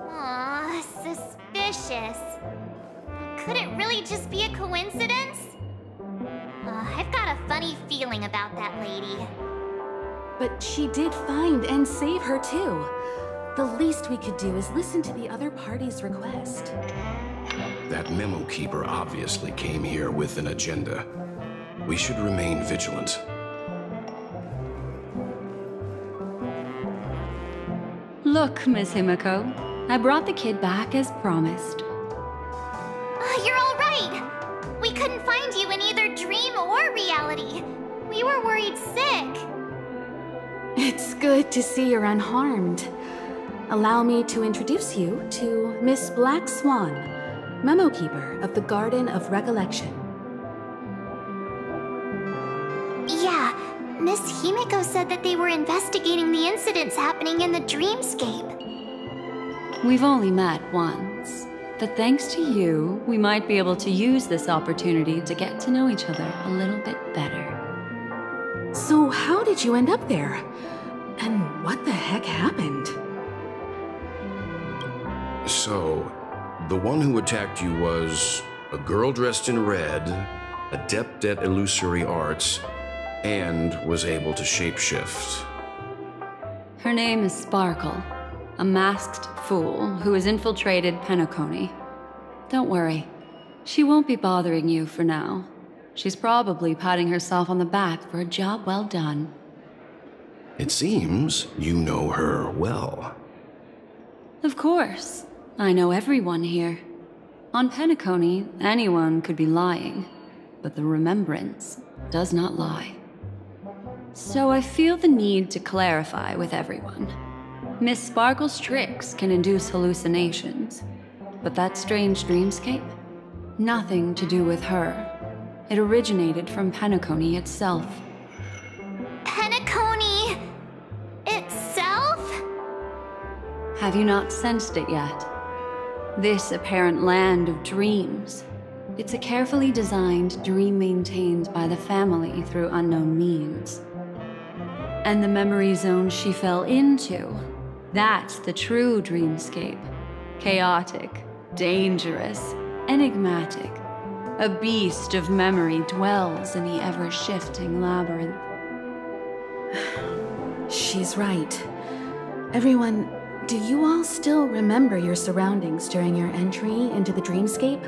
Aw, suspicious. Could it really just be a coincidence? I've got a funny feeling about that lady. But she did find and save her too. The least we could do is listen to the other party's request. That memo keeper obviously came here with an agenda. We should remain vigilant. Look, Miss Himiko, I brought the kid back as promised. You're all right. We couldn't find you in either dream or reality. We were worried sick. It's good to see you're unharmed. Allow me to introduce you to Miss Black Swan, Memo Keeper of the Garden of Recollection. Yeah, Miss Himiko said that they were investigating the incidents happening in the dreamscape. We've only met once, but thanks to you, we might be able to use this opportunity to get to know each other a little bit better. So how did you end up there? And what the heck happened? So, the one who attacked you was a girl dressed in red, adept at illusory arts, and was able to shapeshift. Her name is Sparkle, a masked fool who has infiltrated Penacony. Don't worry, she won't be bothering you for now. She's probably patting herself on the back for a job well done. It seems you know her well. Of course. I know everyone here. On Penacony, anyone could be lying, but the remembrance does not lie. So I feel the need to clarify with everyone. Miss Sparkle's tricks can induce hallucinations, but that strange dreamscape? Nothing to do with her. It originated from Penacony itself. Penacony itself? Have you not sensed it yet? This apparent land of dreams. It's a carefully designed dream maintained by the family through unknown means. And the memory zone she fell into, that's the true dreamscape. Chaotic, dangerous, enigmatic. A beast of memory dwells in the ever-shifting labyrinth. She's right. Everyone, do you all still remember your surroundings during your entry into the dreamscape?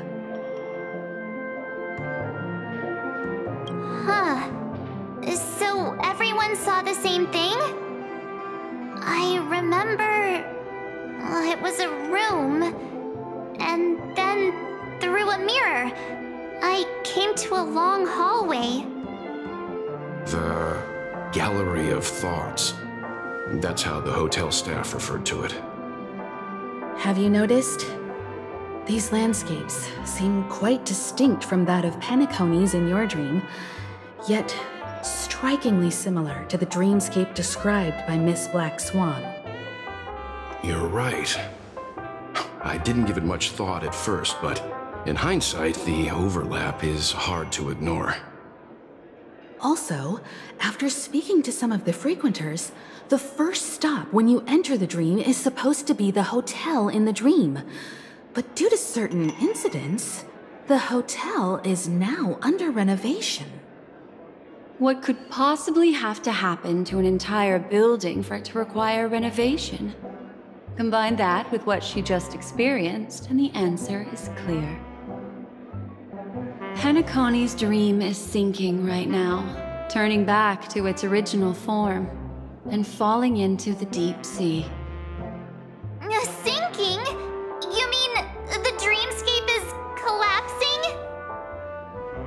Huh. So everyone saw the same thing? I remember... it was a room. And then, through a mirror, I came to a long hallway. The Gallery of Thoughts. That's how the hotel staff referred to it. Have you noticed? These landscapes seem quite distinct from that of Penacony's in your dream, yet strikingly similar to the dreamscape described by Miss Black Swan. You're right. I didn't give it much thought at first, but in hindsight, the overlap is hard to ignore. Also, after speaking to some of the frequenters, the first stop when you enter the dream is supposed to be the hotel in the dream. But due to certain incidents, the hotel is now under renovation. What could possibly have to happen to an entire building for it to require renovation? Combine that with what she just experienced, and the answer is clear. Penacony's dream is sinking right now, turning back to its original form, and falling into the deep sea. Sinking? You mean the dreamscape is collapsing?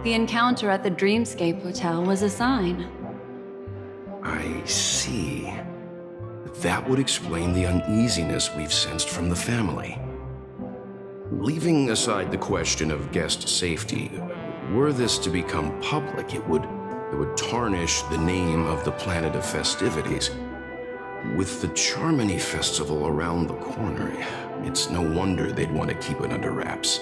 The encounter at the Dreamscape Hotel was a sign. I see. That would explain the uneasiness we've sensed from the family. Leaving aside the question of guest safety, were this to become public, it would tarnish the name of the planet of festivities. With the Charmony Festival around the corner, it's no wonder they'd want to keep it under wraps.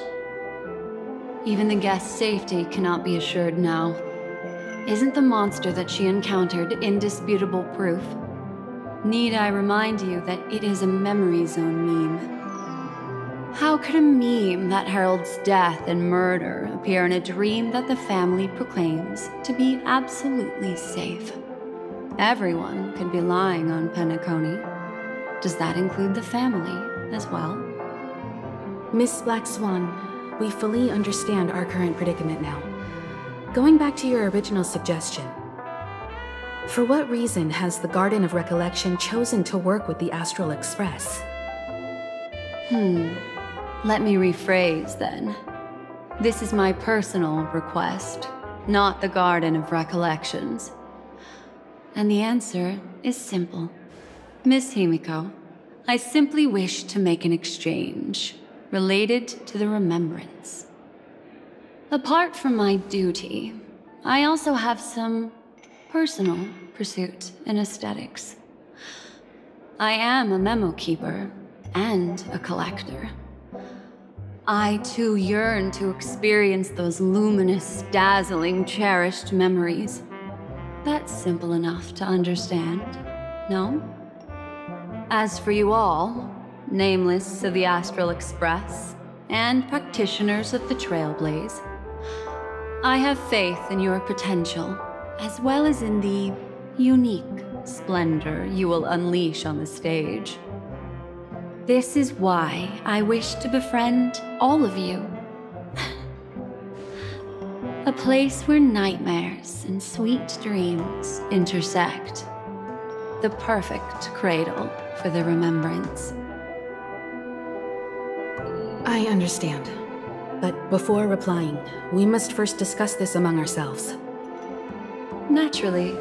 Even the guest's safety cannot be assured now. Isn't the monster that she encountered indisputable proof? Need I remind you that it is a memory zone meme? How could a meme that heralds death and murder appear in a dream that the family proclaims to be absolutely safe? Everyone could be lying on Penacony. Does that include the family as well? Miss Black Swan, we fully understand our current predicament now. Going back to your original suggestion, for what reason has the Garden of Recollection chosen to work with the Astral Express? Let me rephrase then. This is my personal request, not the Garden of Recollections. And the answer is simple. Miss Himiko, I simply wish to make an exchange related to the remembrance. Apart from my duty, I also have some personal pursuit in aesthetics. I am a memo keeper and a collector. I too yearn to experience those luminous, dazzling, cherished memories. That's simple enough to understand, no? As for you all, nameless of the Astral Express and practitioners of the Trailblaze, I have faith in your potential, as well as in the unique splendor you will unleash on the stage. This is why I wish to befriend all of you. A place where nightmares and sweet dreams intersect. The perfect cradle for the remembrance. I understand. But before replying, we must first discuss this among ourselves. Naturally.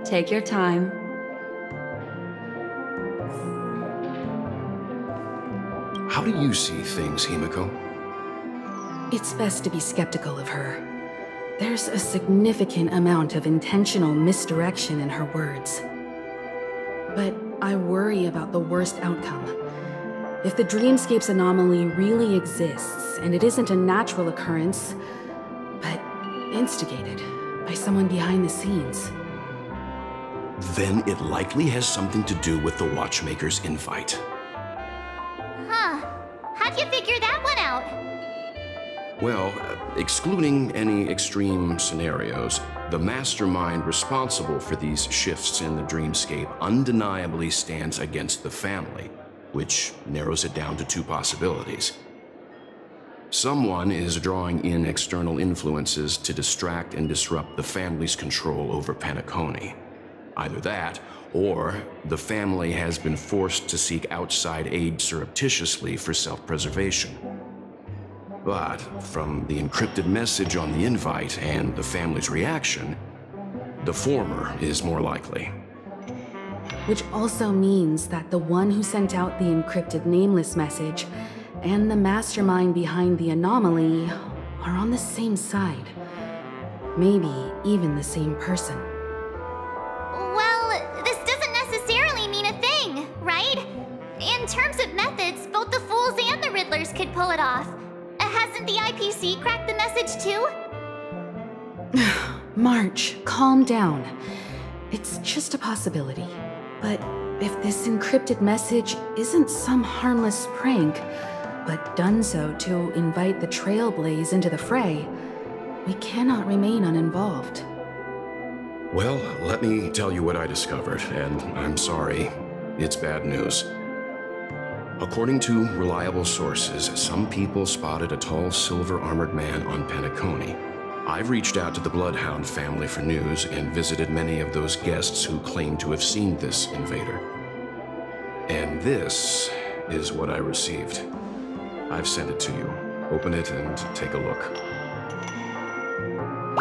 Take your time. How do you see things, Himiko? It's best to be skeptical of her. There's a significant amount of intentional misdirection in her words. But I worry about the worst outcome. If the dreamscape's anomaly really exists, and it isn't a natural occurrence, but instigated by someone behind the scenes, then it likely has something to do with the Watchmaker's invite. Huh. How'd you figure that one out? Well, excluding any extreme scenarios, the mastermind responsible for these shifts in the dreamscape undeniably stands against the family, which narrows it down to two possibilities. Someone is drawing in external influences to distract and disrupt the family's control over Penacony. Either that, or the family has been forced to seek outside aid surreptitiously for self-preservation. But from the encrypted message on the invite and the family's reaction, the former is more likely. which also means that the one who sent out the encrypted nameless message and the mastermind behind the anomaly are on the same side. Maybe even the same person. Well, this doesn't necessarily mean a thing, right? In terms of methods, both the Fools and the Riddlers could pull it off. Hasn't the IPC cracked the message too? March, calm down. It's just a possibility. But if this encrypted message isn't some harmless prank, but done so to invite the Trailblaze into the fray, we cannot remain uninvolved. Well, let me tell you what I discovered, and I'm sorry, it's bad news. According to reliable sources, some people spotted a tall silver-armored man on Penacony. I've reached out to the Bloodhound family for news and visited many of those guests who claim to have seen this invader. And this is what I received. I've sent it to you. Open it and take a look.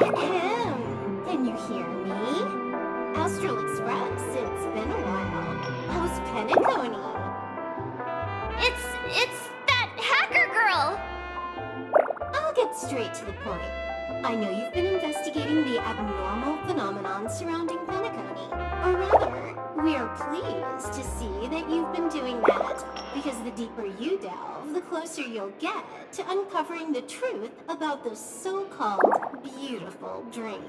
Ahem. Can you hear me? Astral Express, it's been a while. How's Penacony? It's that hacker girl! I'll get straight to the point. I know you've been investigating the abnormal phenomenon surrounding Penacony. Or rather, we are pleased to see that you've been doing that, because the deeper you delve, the closer you'll get to uncovering the truth about this so-called beautiful dream.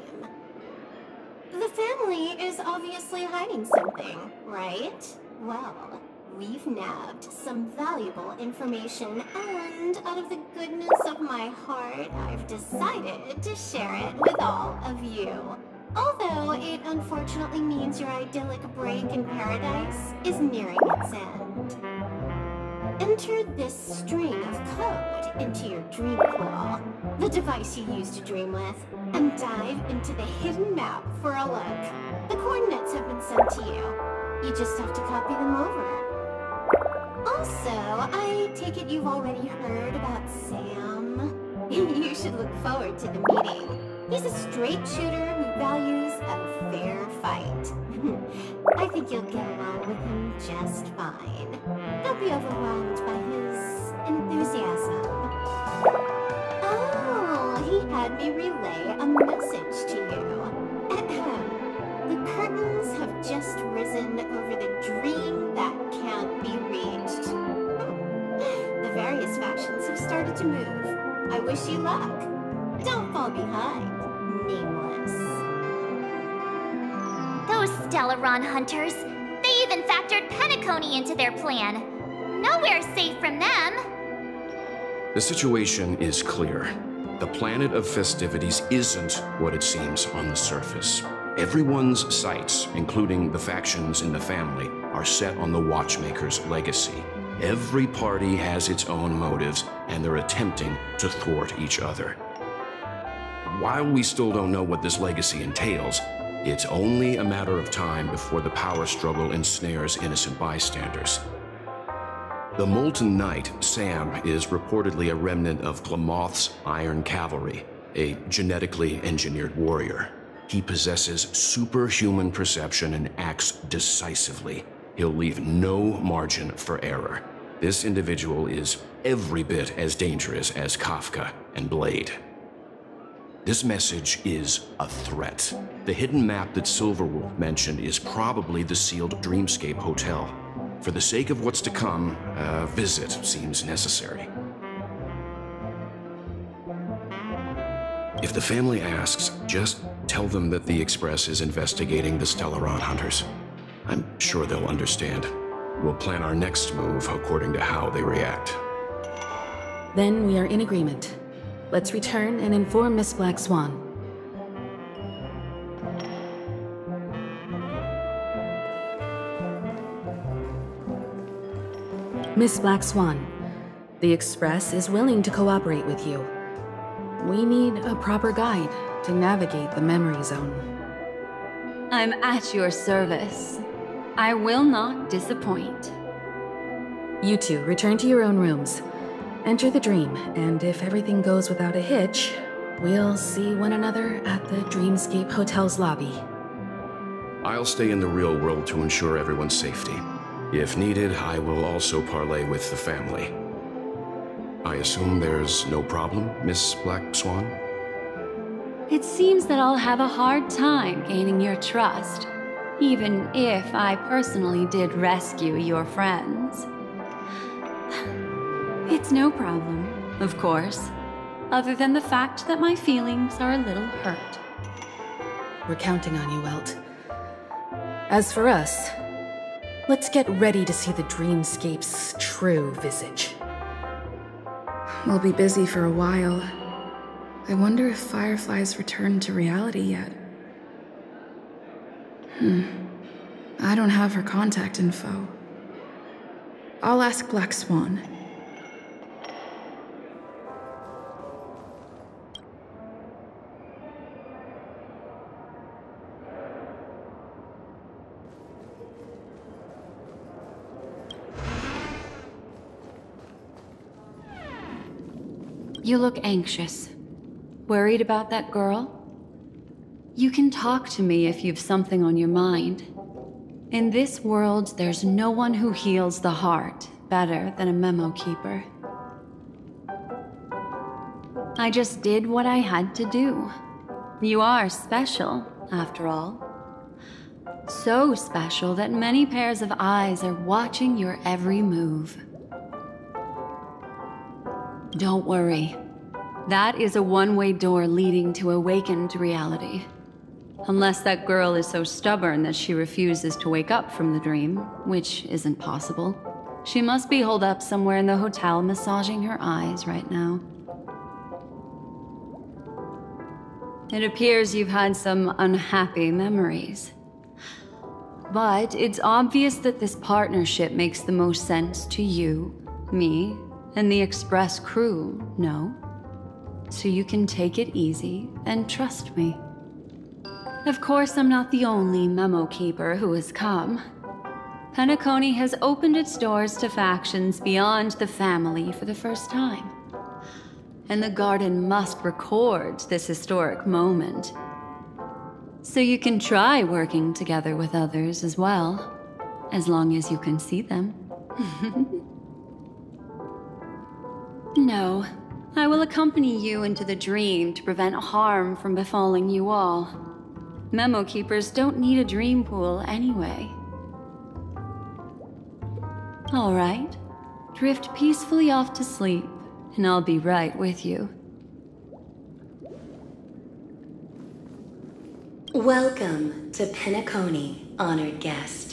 The family is obviously hiding something, right? Well, we've nabbed some valuable information, and out of the goodness of my heart, I've decided to share it with all of you. Although it unfortunately means your idyllic break in paradise is nearing its end. Enter this string of code into your dream claw, the device you use to dream with, and dive into the hidden map for a look. The coordinates have been sent to you. You just have to copy them over. Also, I take it you've already heard about Sam. You should look forward to the meeting. He's a straight shooter who values a fair fight. I think you'll get along with him just fine. Don't be overwhelmed by his enthusiasm. Oh, he had me relay a message to you. The curtains have just risen over the dream that can't be reached. The various factions have started to move. I wish you luck. Don't fall behind, nameless. Those Stellaron hunters, they even factored Penacony into their plan. Nowhere's safe from them. The situation is clear. The planet of festivities isn't what it seems on the surface. Everyone's sights, including the factions in the family, are set on the Watchmaker's legacy. Every party has its own motives, and they're attempting to thwart each other. While we still don't know what this legacy entails, it's only a matter of time before the power struggle ensnares innocent bystanders. The Molten Knight, Sam, is reportedly a remnant of Klamoth's Iron Cavalry, a genetically engineered warrior. He possesses superhuman perception and acts decisively. He'll leave no margin for error. This individual is every bit as dangerous as Kafka and Blade. This message is a threat. The hidden map that Silverwolf mentioned is probably the sealed Dreamscape Hotel. For the sake of what's to come, a visit seems necessary. If the family asks, just tell them that the Express is investigating the Stellaron hunters. I'm sure they'll understand. We'll plan our next move according to how they react. Then we are in agreement. Let's return and inform Miss Black Swan. Miss Black Swan, the Express is willing to cooperate with you. We need a proper guide to navigate the memory zone. I'm at your service. I will not disappoint. You two return to your own rooms. Enter the dream, and if everything goes without a hitch, we'll see one another at the Dreamscape Hotel's lobby. I'll stay in the real world to ensure everyone's safety. If needed, I will also parley with the family. I assume there's no problem, Miss Black Swan? It seems that I'll have a hard time gaining your trust, even if I personally did rescue your friends. It's no problem, of course, other than the fact that my feelings are a little hurt. We're counting on you, Welt. As for us, let's get ready to see the Dreamscape's true visage. We'll be busy for a while. I wonder if Firefly's returned to reality yet. I don't have her contact info. I'll ask Black Swan. You look anxious. Worried about that girl? You can talk to me if you've something on your mind. In this world, there's no one who heals the heart better than a memo keeper. I just did what I had to do. You are special, after all. So special that many pairs of eyes are watching your every move. Don't worry. That is a one-way door leading to awakened reality. Unless that girl is so stubborn that she refuses to wake up from the dream, which isn't possible. She must be holed up somewhere in the hotel massaging her eyes right now. It appears you've had some unhappy memories. But it's obvious that this partnership makes the most sense to you, me, and the Express crew, no? So you can take it easy and trust me. Of course, I'm not the only memo keeper who has come. Penacony has opened its doors to factions beyond the family for the first time. And the Garden must record this historic moment. So you can try working together with others as well, as long as you can see them. No, I will accompany you into the dream to prevent harm from befalling you all. Memo keepers don't need a dream pool anyway. All right, drift peacefully off to sleep, and I'll be right with you. Welcome to Penacony, honored guest.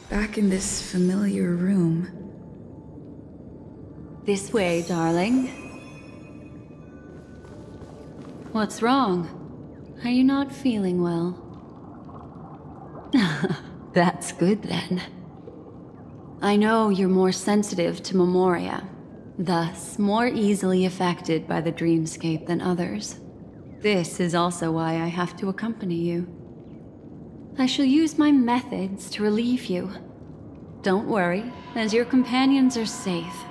Back in this familiar room. This way, darling. What's wrong? Are you not feeling well? That's good then. I know you're more sensitive to memoria, thus more easily affected by the dreamscape than others. This is also why I have to accompany you. I shall use my methods to relieve you. Don't worry, as your companions are safe.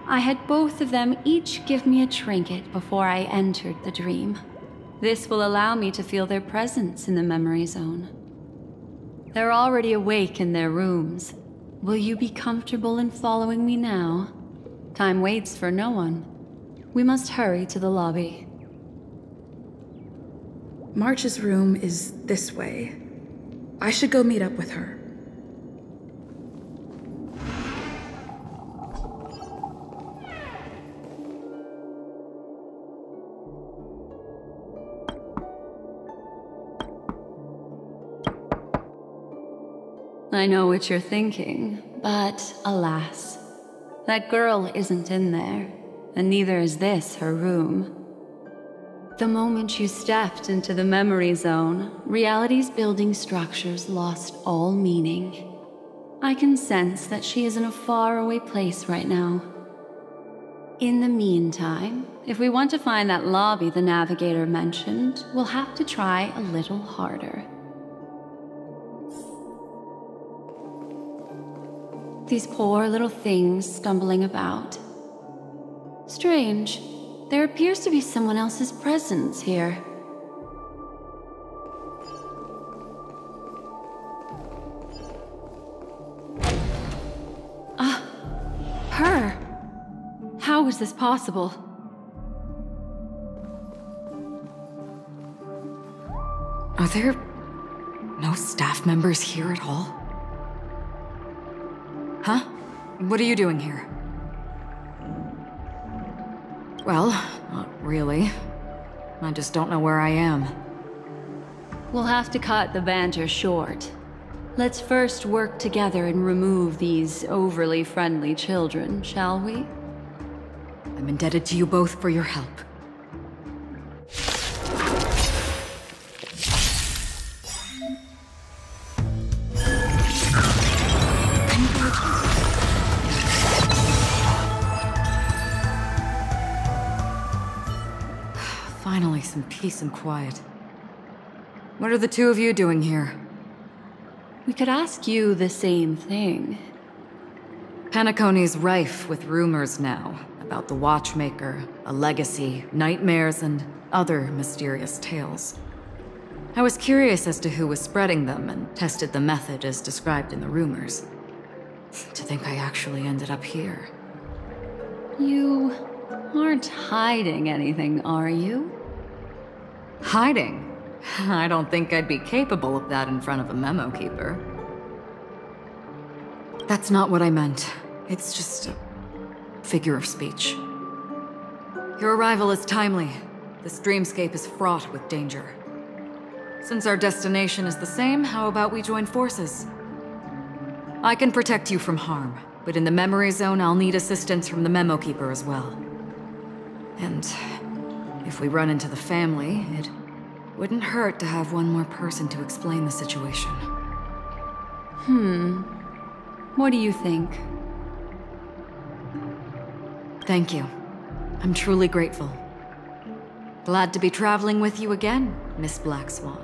I had both of them each give me a trinket before I entered the dream. This will allow me to feel their presence in the memory zone. They're already awake in their rooms. Will you be comfortable in following me now? Time waits for no one. We must hurry to the lobby. March's room is this way. I should go meet up with her. I know what you're thinking, but alas, that girl isn't in there, and neither is this her room. The moment you stepped into the memory zone, reality's building structures lost all meaning. I can sense that she is in a faraway place right now. In the meantime, if we want to find that lobby the navigator mentioned, we'll have to try a little harder. These poor little things stumbling about. Strange. There appears to be someone else's presence here. Her! How is this possible? Are there no staff members here at all? Huh? What are you doing here? Well, not really. I just don't know where I am. We'll have to cut the banter short. Let's first work together and remove these overly friendly children, shall we? I'm indebted to you both for your help. Finally, some peace and quiet. What are the two of you doing here? We could ask you the same thing. Penacony's rife with rumors now about the Watchmaker, a legacy, nightmares, and other mysterious tales. I was curious as to who was spreading them and tested the method as described in the rumors. To think I actually ended up here. You aren't hiding anything, are you? Hiding? I don't think I'd be capable of that in front of a memo keeper. That's not what I meant. It's just a figure of speech. Your arrival is timely. This dreamscape is fraught with danger. Since our destination is the same, how about we join forces? I can protect you from harm, but in the memory zone, I'll need assistance from the Memo Keeper as well. And if we run into the family, it wouldn't hurt to have one more person to explain the situation. What do you think? Thank you. I'm truly grateful. Glad to be traveling with you again, Miss Black Swan.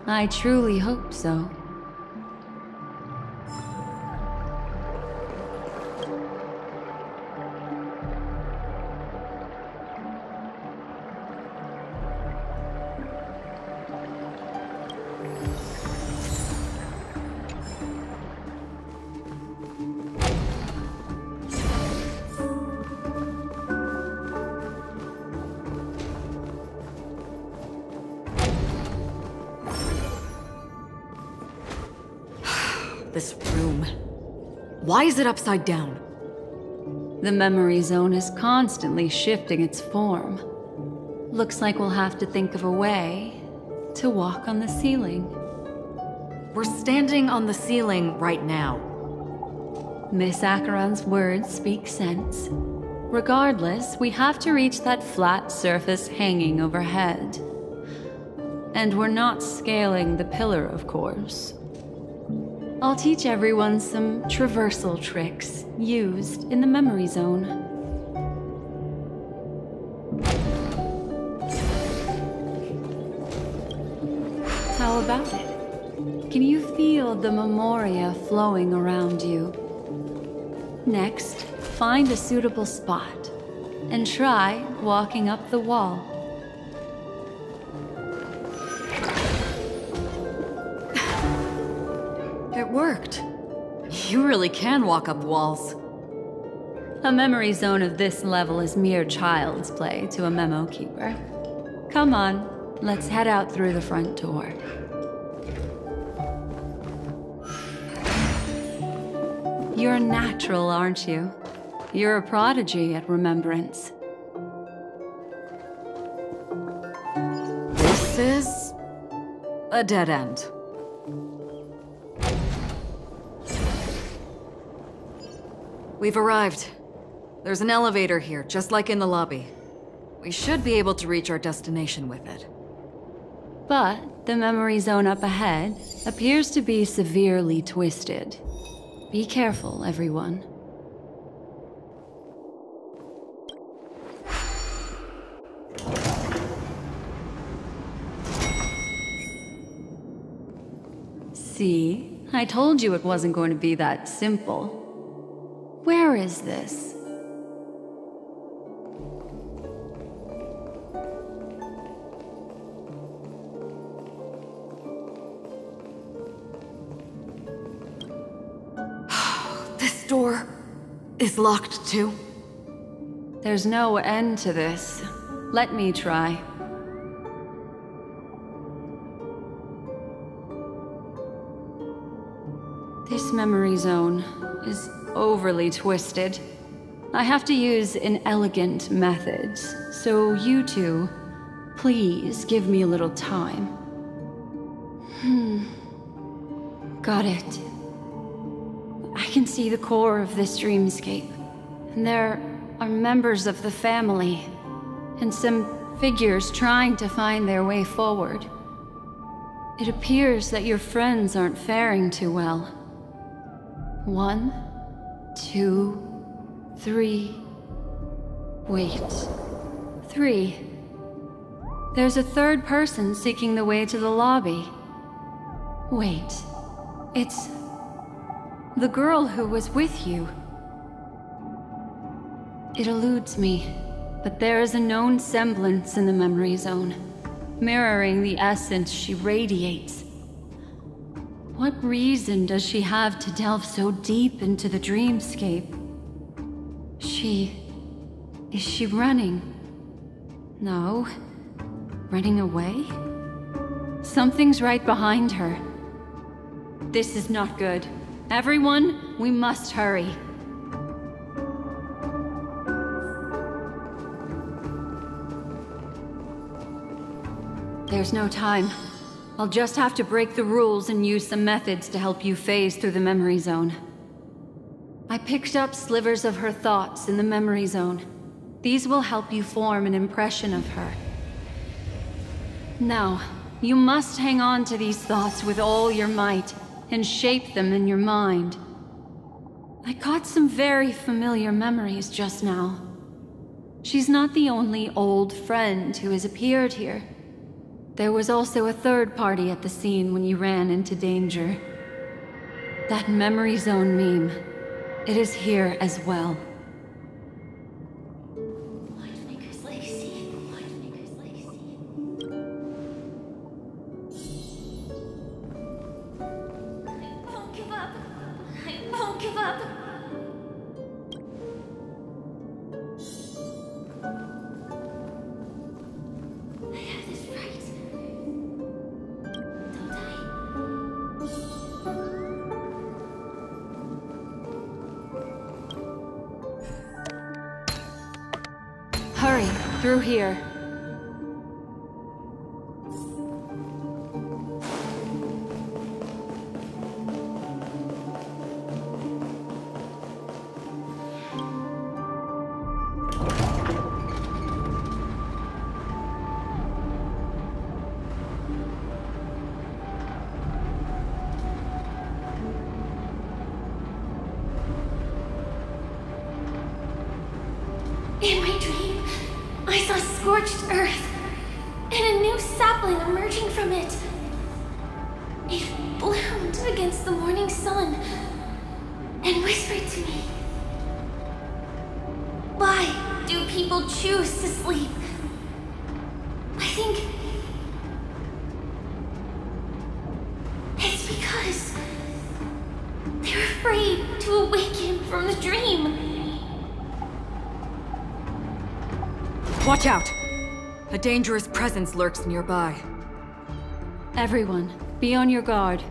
I truly hope so. This room. Why is it upside down? The memory zone is constantly shifting its form. Looks like we'll have to think of a way to walk on the ceiling. We're standing on the ceiling right now. Miss Acheron's words speak sense. Regardless, we have to reach that flat surface hanging overhead. And we're not scaling the pillar, of course. I'll teach everyone some traversal tricks used in the memory zone. How about it? Can you feel the memoria flowing around you? Next, find a suitable spot and try walking up the wall. It worked. You really can walk up walls. A memory zone of this level is mere child's play to a Memo Keeper. Come on, let's head out through the front door. You're natural, aren't you? You're a prodigy at remembrance. This is a dead end. We've arrived. There's an elevator here, just like in the lobby. We should be able to reach our destination with it. But the memory zone up ahead appears to be severely twisted. Be careful, everyone. See? I told you it wasn't going to be that simple. Where is this? This door is locked too. There's no end to this. Let me try. This memory zone is overly twisted. I have to use inelegant methods, so you two, please give me a little time. Got it. I can see the core of this dreamscape, and there are members of the family, and some figures trying to find their way forward. It appears that your friends aren't faring too well. 1, 2, 3. Wait. 3. There's a third person seeking the way to the lobby. Wait. It's the girl who was with you. It eludes me, but there is a known semblance in the memory zone, mirroring the essence she radiates. What reason does she have to delve so deep into the dreamscape? Is she running? No. Running away? Something's right behind her. This is not good. Everyone, we must hurry. There's no time. I'll just have to break the rules and use some methods to help you phase through the memory zone. I picked up slivers of her thoughts in the memory zone. These will help you form an impression of her. Now, you must hang on to these thoughts with all your might and shape them in your mind. I caught some very familiar memories just now. She's not the only old friend who has appeared here. There was also a third party at the scene when you ran into danger. That memory zone meme, it is here as well. Watchmaker's legacy. Watchmaker's legacy. I won't give up. I won't give up. I have this right. Don't I? Hurry, through here. In my dream, I saw scorched earth and a new sapling emerging from it. It bloomed against the morning sun and whispered to me, "Why do people choose to sleep?" I think it's because they're afraid to awaken from the dream. Watch out! A dangerous presence lurks nearby. Everyone, be on your guard.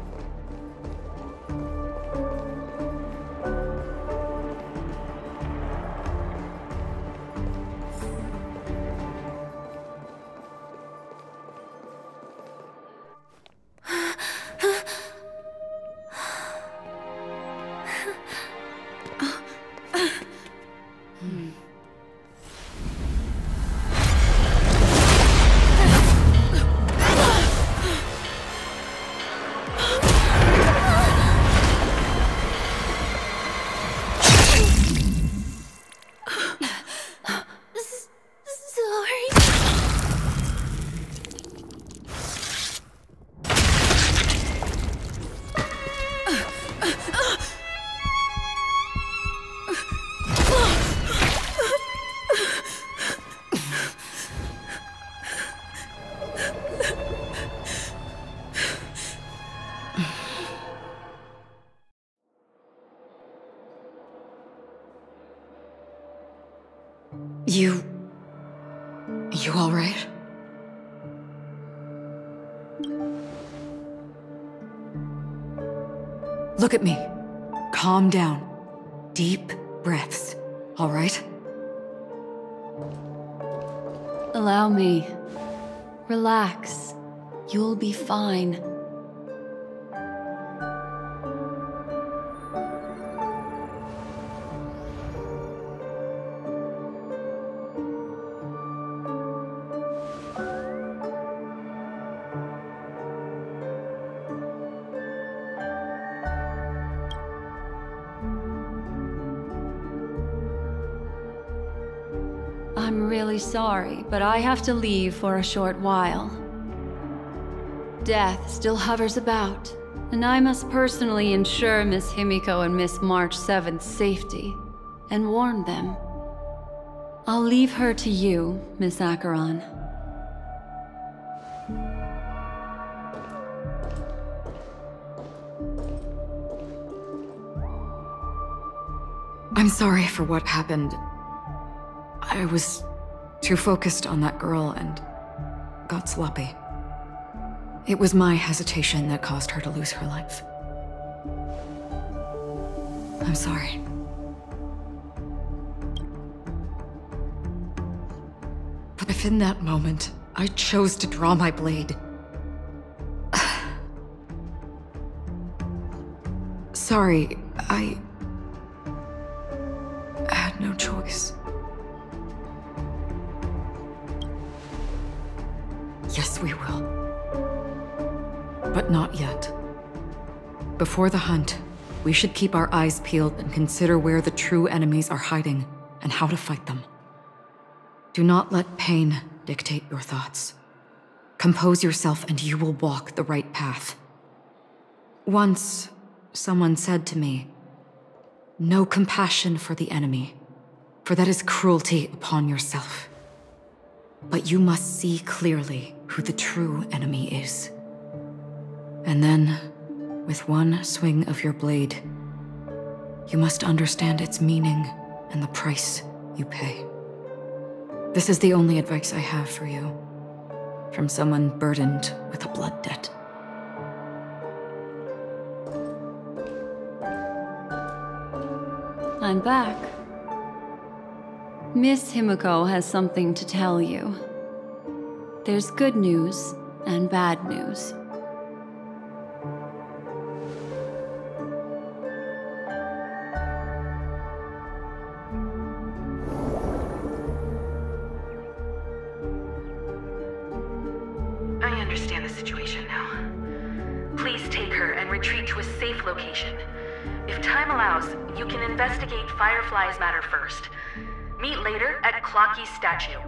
You all right? Look at me. Calm down. Deep breaths, all right? Allow me. Relax. You'll be fine. I'm really sorry, but I have to leave for a short while. Death still hovers about, and I must personally ensure Miss Himiko and Miss March 7th's safety, and warn them. I'll leave her to you, Miss Acheron. I'm sorry for what happened. I was too focused on that girl and got sloppy. It was my hesitation that caused her to lose her life. I'm sorry. But if in that moment, I chose to draw my blade... Sorry, I had no choice. Yes, we will. But not yet. Before the hunt, we should keep our eyes peeled and consider where the true enemies are hiding and how to fight them. Do not let pain dictate your thoughts. Compose yourself and you will walk the right path. Once, someone said to me, "No compassion for the enemy, for that is cruelty upon yourself. But you must see clearly who the true enemy is. And then, with one swing of your blade, you must understand its meaning and the price you pay." This is the only advice I have for you, from someone burdened with a blood debt. I'm back. Miss Himiko has something to tell you. There's good news and bad news. I understand the situation now. Please take her and retreat to a safe location. If time allows, you can investigate Firefly's matter first. Meet later at Clocky's statue.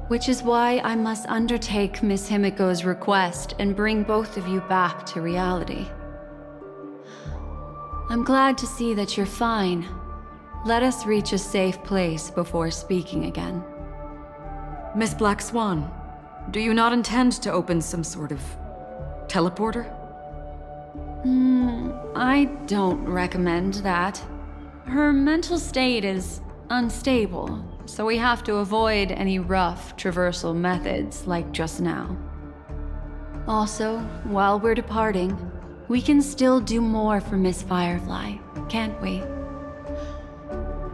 Which is why I must undertake Miss Himiko's request and bring both of you back to reality. I'm glad to see that you're fine. Let us reach a safe place before speaking again. Miss Black Swan, do you not intend to open some sort of teleporter? I don't recommend that. Her mental state is unstable, so we have to avoid any rough traversal methods like just now. Also, while we're departing, we can still do more for Miss Firefly, can't we?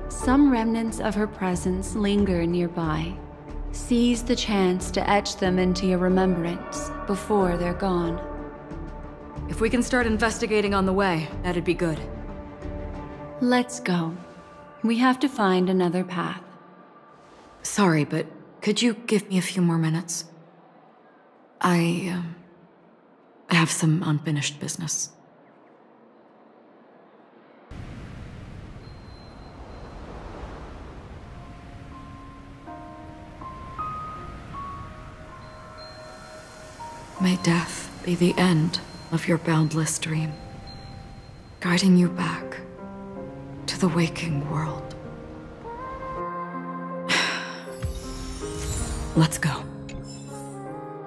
Some remnants of her presence linger nearby. Seize the chance to etch them into your remembrance before they're gone. If we can start investigating on the way, that'd be good. Let's go. We have to find another path. Sorry, but could you give me a few more minutes? I have some unfinished business. May death be the end of your boundless dream, guiding you back to the waking world. Let's go.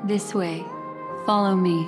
This way. Follow me.